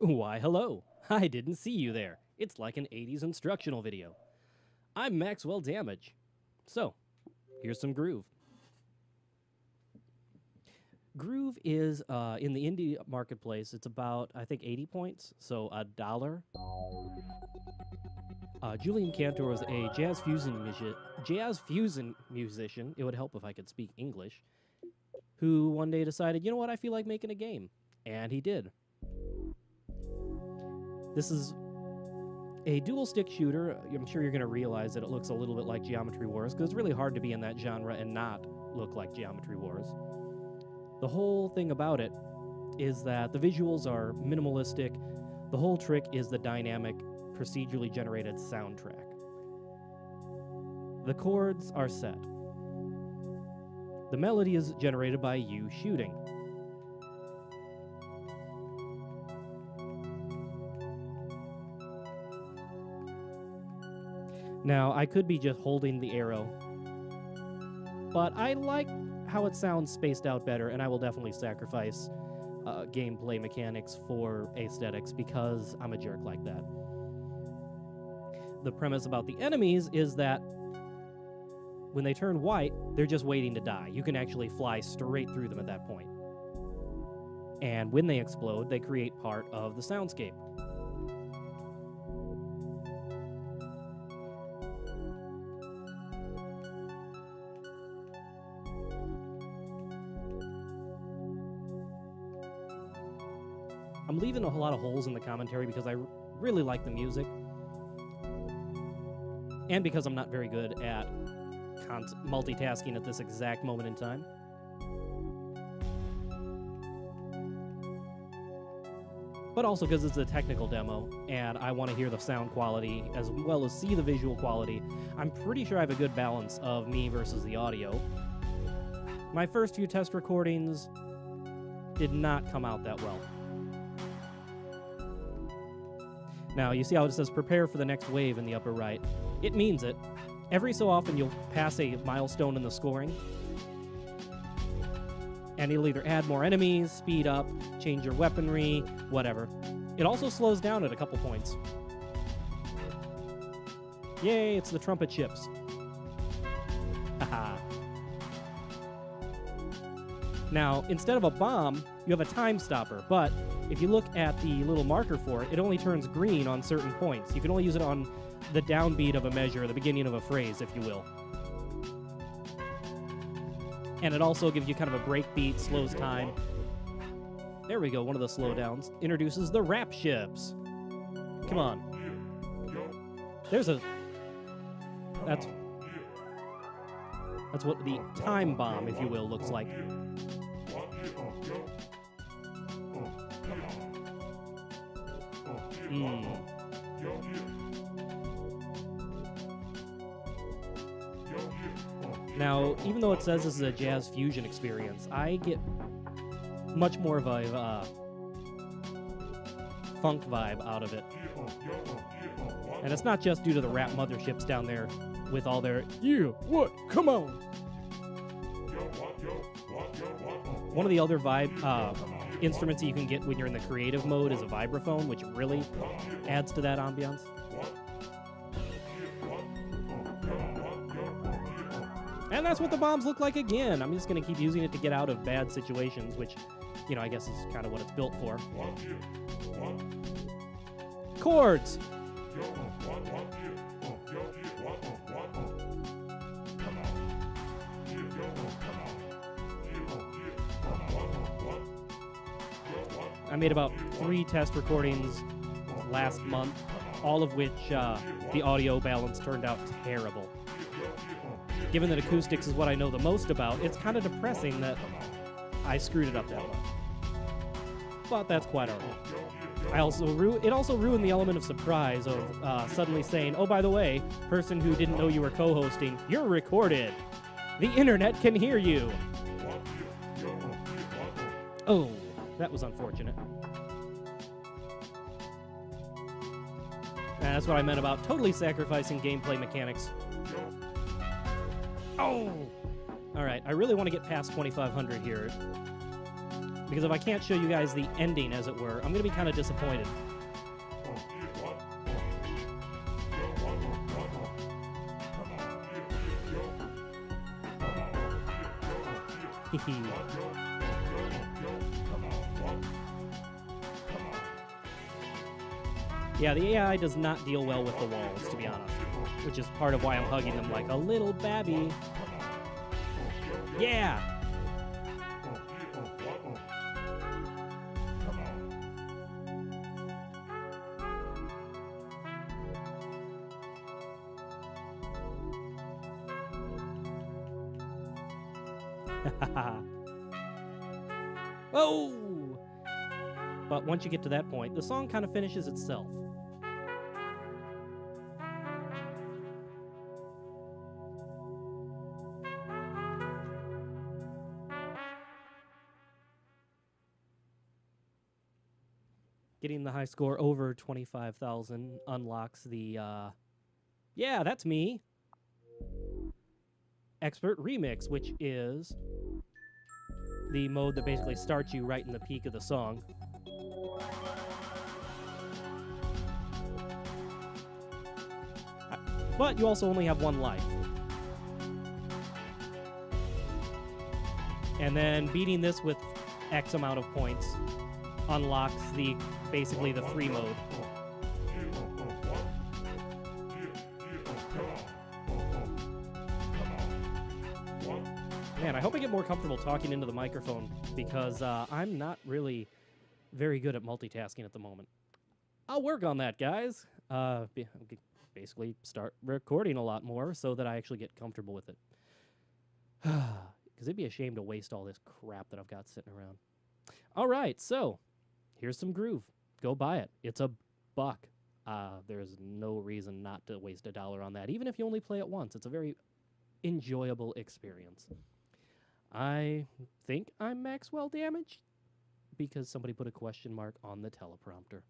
Why, hello. I didn't see you there. It's like an 80s instructional video. I'm Maxwell Damage. So, here's some Groov. Groov is in the indie marketplace. It's about, I think, 80 points, so $1. Julian Cantor was a jazz fusion musician. It would help if I could speak English. Who one day decided, you know what, I feel like making a game. And he did. This is a dual-stick shooter. I'm sure you're going to realize that it looks a little bit like Geometry Wars, because it's really hard to be in that genre and not look like Geometry Wars. The whole thing about it is that the visuals are minimalistic. The whole trick is the dynamic, procedurally generated soundtrack. The chords are set. The melody is generated by you shooting. Now, I could be just holding the arrow, but I like how it sounds spaced out better, and I will definitely sacrifice gameplay mechanics for aesthetics because I'm a jerk like that. The premise about the enemies is that when they turn white, they're just waiting to die. You can actually fly straight through them at that point. And when they explode, they create part of the soundscape. I'm leaving a lot of holes in the commentary because I really like the music. And because I'm not very good at multitasking at this exact moment in time. But also because it's a technical demo, and I want to hear the sound quality as well as see the visual quality. I'm pretty sure I have a good balance of me versus the audio. My first few test recordings did not come out that well. Now, you see how it says prepare for the next wave in the upper right. It means it. Every so often, you'll pass a milestone in the scoring, and it'll either add more enemies, speed up, change your weaponry, whatever. It also slows down at a couple points. Yay, it's the trumpet chips. Haha. Now, instead of a bomb, you have a time stopper, but if you look at the little marker for it, it only turns green on certain points. You can only use it on the downbeat of a measure, the beginning of a phrase, if you will. And it also gives you kind of a break beat, slows time. There we go, one of the slowdowns. Introduces the rap ships. Come on. There's a... That's what the time bomb, if you will, looks like. Now, even though it says this is a jazz fusion experience, I get much more of a funk vibe out of it. And it's not just due to the rap motherships down there with all their, yeah, what, come on. One of the other instruments that you can get when you're in the creative mode is a vibraphone, which really adds to that ambiance. And that's what the bombs look like again. I'm just going to keep using it to get out of bad situations, which, you know, I guess is kind of what it's built for. Chords! I made about 3 test recordings last month, all of which the audio balance turned out terrible. Given that acoustics is what I know the most about, it's kind of depressing that I screwed it up that much. But that's quite all right. It also ruined the element of surprise of suddenly saying, oh, by the way, person who didn't know you were co-hosting, you're recorded. The internet can hear you. Oh, that was unfortunate. And that's what I meant about totally sacrificing gameplay mechanics. Oh! Alright, I really want to get past 2500 here. Because if I can't show you guys the ending, as it were, I'm going to be kind of disappointed. Yeah, the AI does not deal well with the walls, to be honest. Which is part of why I'm hugging them like a little babby. Yeah! Oh! But once you get to that point, the song kind of finishes itself. Getting the high score over 25,000 unlocks the, yeah, that's me, Expert Remix, which is the mode that basically starts you right in the peak of the song. But you also only have one life. And then beating this with X amount of points unlocks basically the free mode. Man, I hope I get more comfortable talking into the microphone because I'm not really very good at multitasking at the moment. I'll work on that, guys. Basically start recording a lot more so that I actually get comfortable with it. Because it'd be a shame to waste all this crap that I've got sitting around. All right, so here's some Groov. Go buy it. It's $1. There's no reason not to waste $1 on that, even if you only play it once. It's a very enjoyable experience. I think I'm Maxwell damaged because somebody put a question mark on the teleprompter.